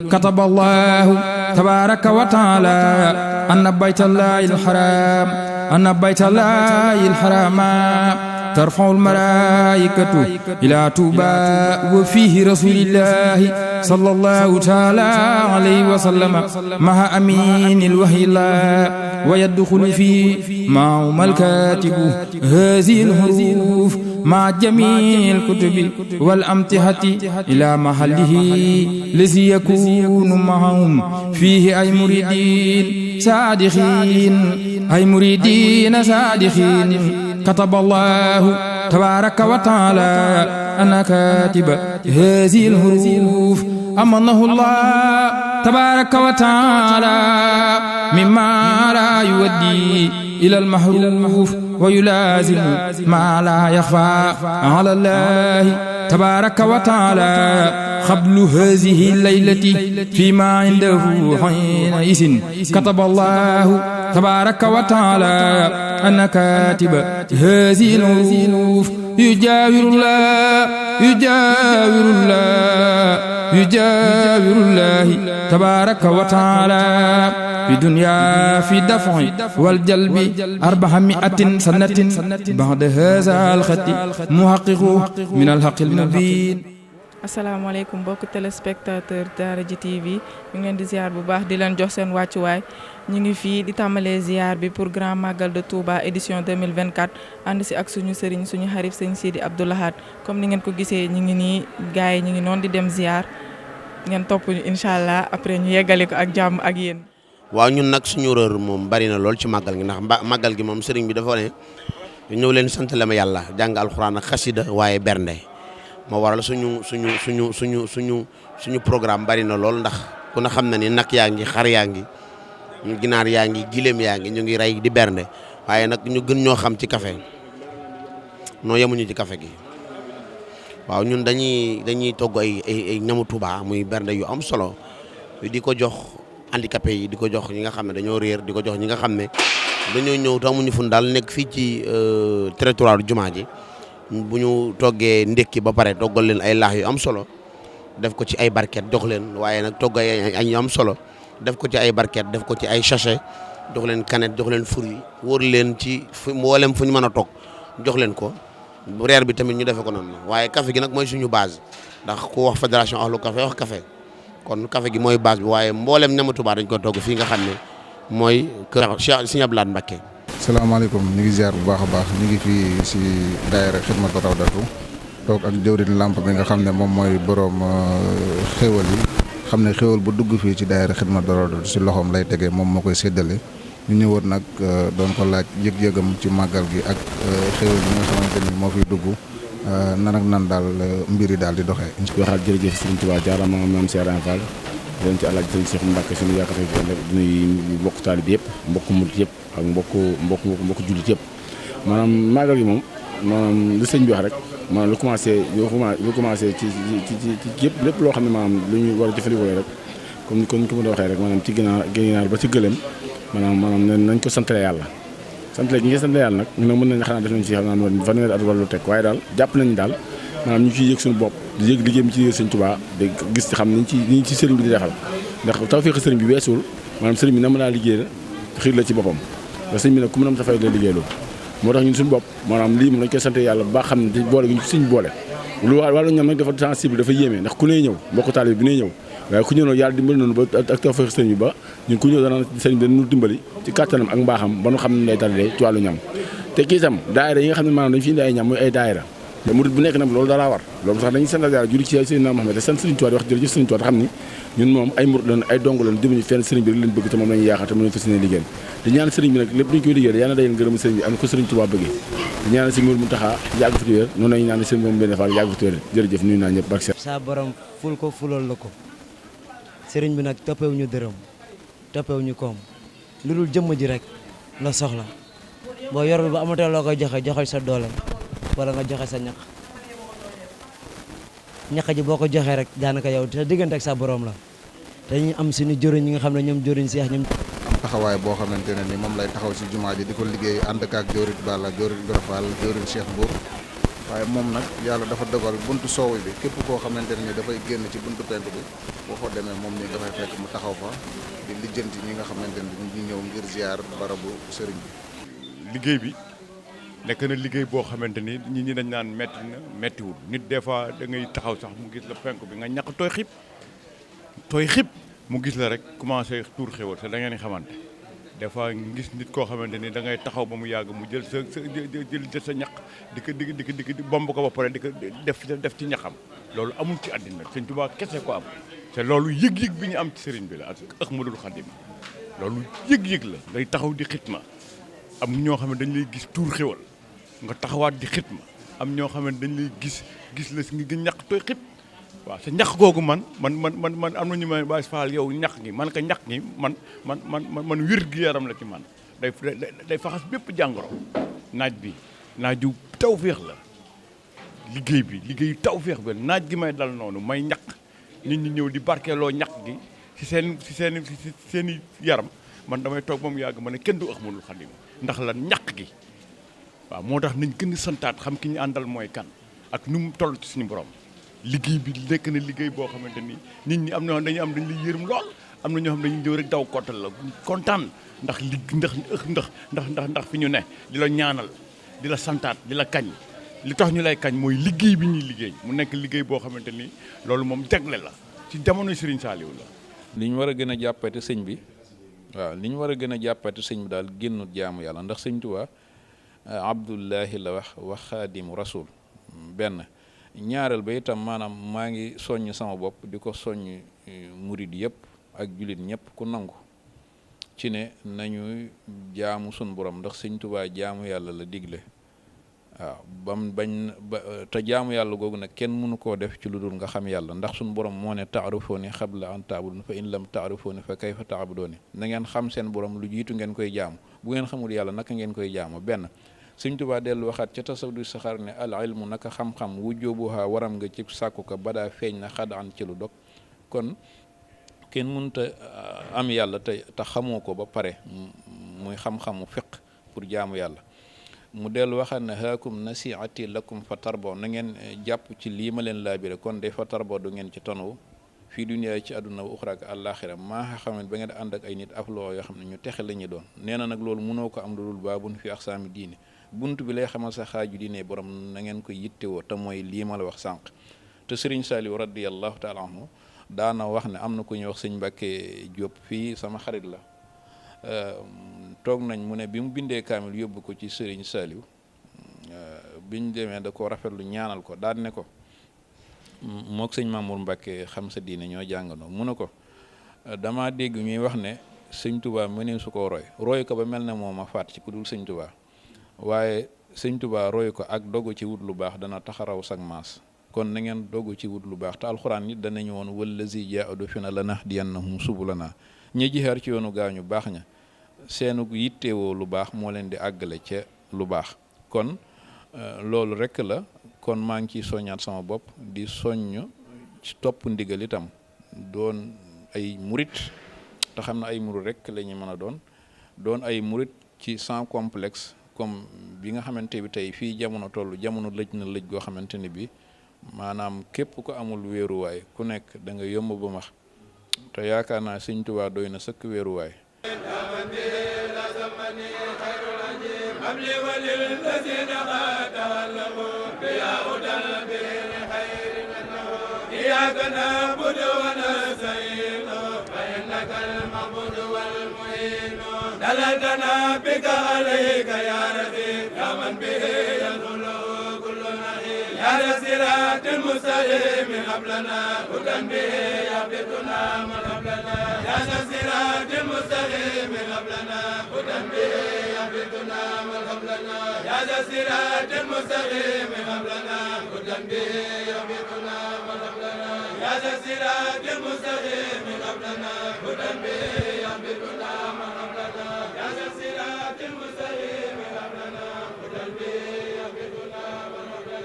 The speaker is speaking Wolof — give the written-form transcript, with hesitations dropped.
كتب الله تبارك وتعالى أن بيت الله الحرام ترفع الملائكة إلى طوبى وفيه رسول الله صلى الله تعالى عليه وسلم مع أمين الوحي الله ويدخل فيه معهم الكاتب هذه الحروف مع جميع الكتب والأمتحة إلى محله الذي يكون معهم فيه أي مريدين صادقين كتب الله تبارك وتعالى أن كاتب هذه الحروف أمنه الله تبارك وتعالى مما لا يودي إلى المحروف ويلازم ما لا يخفى على الله تبارك وتعالى قبل هذه الليلة فيما عنده حينئذ كتب الله تبارك وتعالى أن كاتب هذه الحروف يجاور الله تبارك وتعالى في دنيا في دفع والجلب 400 سنة بعد هذا الخط محقق من الحق المبين. asalaamaaleykum mbokki téléspectateur Daara J TV ñu ngi leen di ziar bu baax di leen jox seen wàccuwaay ñu ngi fii di tàmbalee ziar bi pour grand magal de Touba édition 2024 ànd si ak suñu sëriñ suñu xarit sëñ Sidi Abdou Lahad comme ni ngeen ko gisee ñu ngi nii gars yi ñu ngi noonu di dem ziar ngeen topp ñu incha allah après ñu yeggale ko ak jàmm ak yéen. waaw ñun nag suñu rër moom bari na lool ci màggal gi ndax màggal gi moom sëriñ bi dafa ne ñëw leen sant la ma yàlla jàng alxuraan ak xasida waaye bernde moo waral suñu programme bari na lool ndax ku na xam na ni nag yaa ngi xar yaa ngi ginaar yaa ngi gileem yaa ngi ñu ngi rey di bernde waaye nag ñu gën ñoo xam ci café noo yemuñu ci café gi waaw ñun dañuy togg ay ñamu Touba muy bernde yu am solo di ko jox handicapé yi di ko jox ñi nga xam ne dañoo réer di ko jox ñi nga xam ne dañoo ñëw te amuñu fun daal nekk fii ci territoire jumaa ji bu ñu toggee ndékki ba pare toggal leen ay laax yu am solo def ko ci ay barquette jox leen waaye nag togg ay añ yu am solo def ko ci ay barquette def ko ci ay sachet jox leen canette jox leen fruit wóor leen ci mboolem fu ñu mën a toog jox leen ko reer bi tamit ñu defe ko noonu waaye café gi nag mooy suñu base ndax ku wax fédération ahlu café wax café kon café gi mooy base bi waaye mboolem ñamu Touba dañ ko togg fii nga xam ne mooy kër Cheikh Serigne Abdou Lahad Mbacké. salaamaaleykum ñu ngi ziar bu baax a baax ñu ngi fii si daayira Xidmatu Rawdatu toog ak jëwriñ lamp bi nga xam ne moom mooy borom xéwal yi xam ne xéwal bu dugg fii ci daayira Xidmatu Rawdatu si loxoom lay tegee moom moo koy séddale ñu ñëwoon nag doon ko laaj yëg-yëgam ci màggal gi ak xéwal yi nga xamante ni moo fiy dugg nan ak nan daal mbir yi daal di doxee. waxaat jërëjëf Serigne Touba jaaraama moom Serigne Fall leen ci àllaaj Serigne Cheikh Mbacké suñu yaakaar di nuyu mbokk taalib yëpp mbokk murit yëpp ak mbokk jullit yëpp maanaam màggal gi moom maanaam lu sëñ bi wax rek maanaam lu commencé ci yëpp lépp loo xam ne maanaam lu ñu war a jëfandikoo rek comme ni ko mën a waxee rek maanaam ci ginaar ba ci gëléem maanaam nañ ko santale yàlla santale gi nga santale yàlla nag ñun nag mën nañ xanaa def nañ ci xam naa fanweeri at wala lu teg waaye daal jàpp nañ daal maanaam ñu ciy yëg suñu bopp di yëg liggéey bi ci sëñ Touba di gis ci xam niñ ci sëriñ bi di defal ndax tawfeex sëriñ bi weesul maanaam sëriñ bi na mën a liggéey la xiir la ci boppam ndax sëriñ bi nag ku mën a dafay la liggéey loolu moo tax ñun suñu bopp maanaam lii moom dañ koy sant yàlla bu baax xam ne boole gi ñu ci sëñ boole lu wàllu ñam nag dafa sensible dafa yéeme ndax ku ne ñëw mbokk taalibe bi ne ñëw waaye ku ñëw noonu yàlla dimbali noonu ba ak tawfeex sëriñ bi ba ñun ku ñëw dana sëriñ bi dañu dimbali ci kàttanam ak mbaaxam ba nu xam ne lay tardé ci wàllu ñam te kii itam daayira yi nga xam ne maanaam dañu fi indi ay ñam muy ay daayira te murid bu nekk nag loolu dara war loolu sax dañuy sant yàlla julli ci Seydina Muhammad te sant Sëriñ Tuubaa di wax jërëjëf Sëriñ Tuubaa te xam ni ñun moom ay murid lañ ay dong lañ jëmuñu fenn sëriñ bi rek leen bëgg te moom lañu yaakaar te moom lañu fas yéene liggéey di ñaan sëriñ bi nag lépp luñ koy liggéey yàlla na day ngërëm sëriñ bi am ko Sëriñ Tuubaa bëggee di ñaan si Mourou Mountakha yàgg fa wér noonu lañu ñaan sëriñ moom benn fall yàgg fa wér jërëjëf nuyu naa ñëpp barke sa borom ful ko fulal la ko sëriñ bi nag toppewuñu dërëm toppewuñu koom lu dul jëmm ji rek la soxla boo yorul ba amatee loo koy joxe sa doole wala nga joxe sa ñaq ji boo ko joxee rek daanaka yow te diggante ak sa borom la dañuy am suñu jëriñ ñi nga xam ne ñoom jëriñ seex ñoom am taxawaay boo xamante ne ni moom lay taxaw si jumaa ji di ko liggéey ànd ak jëwriñ Balla jëwriñ Gorofal jëwriñ Cheikh Mbour waaye moom nag yàlla dafa dogal buntu soowu bi képp koo xamante ne ni dafay génn ci buntu penku bi boo fa demee moom ñi nga fay fekk mu taxaw fa di lijjanti ñi nga xamante ne ñu ñëw ngir ziar barabu sëriñ bi. liggéey bi nekk na liggéey boo xamante ni nit ñi dañ naan metti na mettiwul nit des fois da ngay taxaw sax mu gis la penku bi nga ñàkk tooy xib mu gis la rek commencé tuur xéwal te da ngeen di xamante des fois gis nit koo xamante ni da ngay taxaw ba mu yàgg mu jël sa ñaq di bomb ko ba pare di ko def ci ñaqam loolu amul ci àddina Sëñ Tuubaa kese ko am te loolu yëg-yëg bi ñu am ci sëriñ bi la ak Ahmadul Xadim loolu yëg-yëg la ngay taxaw di xitma am ñoo xam ne dañ lay gis tuur xéwal nga taxawaat di xitma am ñoo xam ne dañ lay gis la si nga ñaq tooy xib waaw sa ñaq googu man am na ñu may Baay Faal yow ñaq gi man ka ñaq gi man wér gi yaram la ci man day faxas bépp jàngoro naaju tawféex la liggéeyu tawféex bi naaj gi may dal noonu may ñaq nit ñi ñëw di barkeeloo ñaq gi ci seen yaram man damay toog ba mu yàgg ma ne kenn du Ahmadul Xadim ndax la ñaq gi waaw moo tax nañ gën a santaat xam ki ñu àndal mooy kan ak nu mu toll ci suñu borom liggéey bi nekk na liggéey boo xamante ni nit ñi am na dañu am dañ lay yërëm lool am na ñoo xam dañuy ñëw rek daw kottal la kontaan ndax fi ñu ne di la ñaanal di la santaat di la kañ li tax ñu lay kañ mooy liggéey bi ñuy liggéey mu nekk liggéey boo xamante ni loolu moom jagle la ci jamono Serigne Saliou la. li ñu war a gën a jàppate sëñ bi waaw li ñu war a gën a jàppate sëñ bi daal génnut jaamu yàlla ndax sëñ Tuubaa Abdullahi la wax xaadimu rasul benn ñaareel ba itam maanaam maa ngi soññ sama bopp di ko soññ murid yëpp ak jullit ñëpp ku nangu ci ne nañu jaamu sun borom ndax sëñ Tuubaa jaamu yàlla la digle waaw te jaamu yàlla googu nag kenn mënu koo def ci lu dul nga xam yàlla ndax sun borom moo ne taarifooni xabla an taabudun fa in lam taarifooni fa kayfa taabudooni na ngeen xam seen borom lu jiitu ngeen koy jaamu bu ngeen xamul yàlla naka ngeen koy jaamu benn Sëñ Tuubaa dellu waxaat ca tasawdu saxaar ne al ilmu naka xam-xam wujjoobuha waram nga ci sàkku ko badaa feeñ na xadaan ci lu dog kon kenn mënta am yàlla te xamoo ko ba pare muy xam-xamu fiq pour jaamu yàlla mu dellu waxaat ne haakum nasiati lakum fa tarbo na ngeen jàpp ci lii ma leen laabire kon de fa tarbo du ngeen ci tonawu fii duniyaa ci àdduna wa uxra ak àllaaxira maa xam ne ba ngeen ànd ak ay nit afloo yoo xam ne ñu texe la ñu doon nee na nag loolu mënoo ko am lu dul baabun fi axsaami diine bunt bi lay xamal sa xaaju diine borom na ngeen ko yittewoo te mooy lii ma la wax sànq te Sëriñ Saliou radiyallahu taala anhu daana wax ne am na ku ñuy wax sëñ Mbàkke Jóob fii sama xarit la toog nañ mu ne bi mu bindee kaamil yóbbu ko ci Sëriñ Saliou biñ demee da ko rafetlu ñaanal ko daan ne ko mook sëñ Mamour Mbàkke xam sa diine ñoo jàngandoo mu ne ko dama dégg ñuy wax ne sëñ Tuubaa mënee su ko roy ko ba mel ne moom a faat ci ku dul sëñ Tuubaa waaye sëñ Tuubaa roy ko ak dogu ci wut lu baax dana taxaraw sag maas kon na ngeen dogu ci wut lu baax te alxuraan nit danañu woon wallazi jaahadu fiinaa lanahdiyannahum subulanaa ñi jihaar ci yoonu gaañu baax ña seenu yittewoo lu baax moo leen di àggale ca lu baax kon loolu rekk la kon maa ngi ciy soññaat sama bopp di soññ ci topp ndigal itam doon ay murit te xam ne ay murit rekk la ñu mën a doon ay murit ci sans complexe comme bi nga xamante bi tey fii jamono toll jamono lëj na lëj goo xamante ni bi maanaam képp ko amul wéeruwaay ku nekk da nga yomb ba max te yaakaar naa Sëñ Tuubaa doy na sëkk wéeruwaay دلتنا بك عليك يا رفيق يا من به يدخل كل نعيم يا لصراط المستقيم قبلنا هدى به يهبطنا من قبلنا يا لصراط المستقيم قبلنا هدى به يهبطنا من قبلنا يا لصراط المستقيم قبلنا هدى به يهبطنا من قبلنا يا لصراط المستقيم